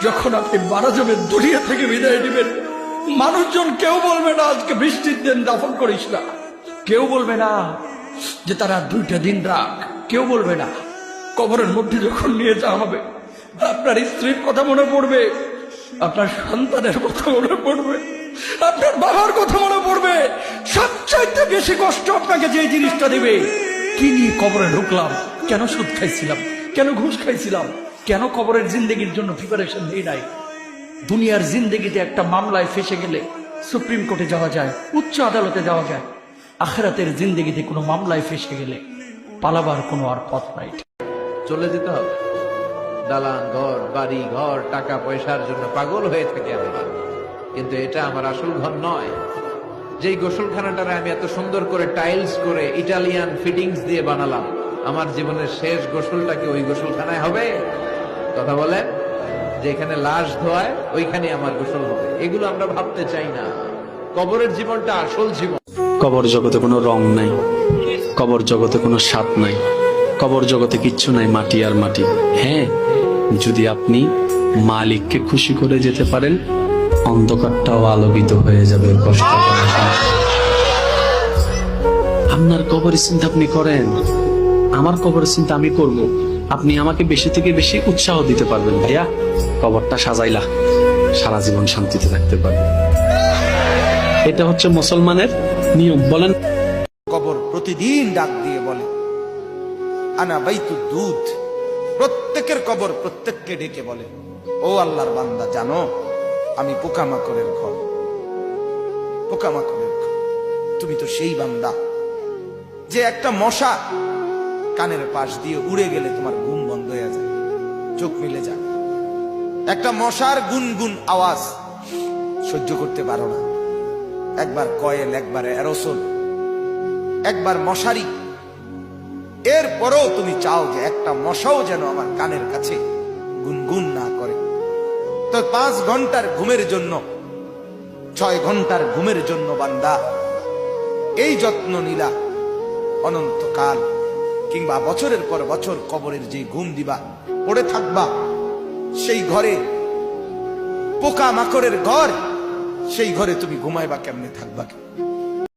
যখন আপনি মারা যাবেন, দুনিয়া থেকে বিদায় নেবেন, মানুষজন কেউ বলবে না আজকে বৃষ্টির দিন দাফন করিস না, কেউ বলবে না যে তারা 2টা দিন রাখ, কেউ বলবে না। কবরের মধ্যে যখন নিয়ে যাওয়া হবে, আপনার স্ত্রীর কথা মনে পড়বে, আপনার সন্তানের কথা মনে পড়বে, আপনার বাবার কথা মনে পড়বে। সবচাইতে বেশি কষ্ট আপনাকে যে জিনিসটা দেবে, কি নিয়ে কবরে ঢুকলাম, কেন সুদ খাইছিলাম, কেন ঘুষ খাইছিলাম, কেন কবরের জিন্দেগির জন্য প্রিপারেশন নেই নাই। দুনিয়ার জিন্দেগিতে একটা মামলায় ফেসে গেলে সুপ্রিম কোর্টে যাওয়া যায়, উচ্চ আদালতে যাওয়া যায়। আখিরাতের জিন্দেগিতে কোনো মামলায় ফেসে গেলে পালাবার কোনো আর পথ নাই। চলে যেতে হবে। দালান ঘর, বাড়ি ঘর, টাকা পয়সার জন্য পাগল হয়ে থাকে আমরা, কিন্তু এটা আমার আসল ঘর নয়। যেই গোসলখানাটারে আমি এত সুন্দর করে টাইলস করে ইটালিয়ান ফিটিংস দিয়ে বানালাম, আমার জীবনের শেষ গোসলটা কি ওই গোসলখানায় হবে? কথা বলে, যেখানে লাশ ধোয়ায় ওইখানে আমার গোসল হবে, এগুলো আমরা ভাবতে চাই না। কবরের জীবনটা আসল জীবন। কবর জগতে কোনো রং নাই, কবর জগতে কোনো স্বাদ নাই, কবর জগতে কিচ্ছু নাই, মাটি আর মাটি। হ্যাঁ, যদি আপনি মালিককে খুশি করে যেতে পারেন, অন্ধকারটাও আলোকিত হয়ে যাবে। কষ্ট করে আপনার কবরের চিন্তা আপনি করেন, আমার কবরের চিন্তা আমি করব। আপনি আমাকে বেশি থেকে বেশি উৎসাহ দিতে পারবেন, ভাইয়া কবরটা সাজাইলা, সারা জীবন শান্তিতে থাকতে পারবে। এটা হচ্ছে মুসলমানের নিয়ম। বলেন, কবর প্রতিদিন ডাক দিয়ে বলে আনা বাইতুদ দুধ। প্রত্যেকের কবর প্রত্যেককে ডেকে বলে, ও আল্লাহর বান্দা, জানো আমি পোকামাকড়ের ঘর, পোকামাকড়ের ঘর। তুমি তো সেই বান্দা যে একটা মশা কানের পাশ দিয়ে উড়ে গেলে তোমার ঘুম বন্ধ হয়ে যায়, চোখ মিলে যায়। একটা মশার গুনগুন আওয়াজ সহ্য করতে পারো না। একবার কয়েল, একবার অ্যারোসোল, একবার মশারি, এরপরও তুমি চাও যে একটা মশাও যেন আমার কানের কাছে গুনগুন না করে। তো 5 ঘন্টার ঘুমের জন্য, 6 ঘন্টার ঘুমের জন্য বান্দা এই যত্ন নিলা, অনন্তকাল কিংবা বছরের পর বছর কবরের যে ঘুম দিবা, পড়ে থাকবা সেই ঘরে, পোকা মাকড়ের ঘর, সেই ঘরে তুমি ঘুমাইবা কেমনে, থাকবা?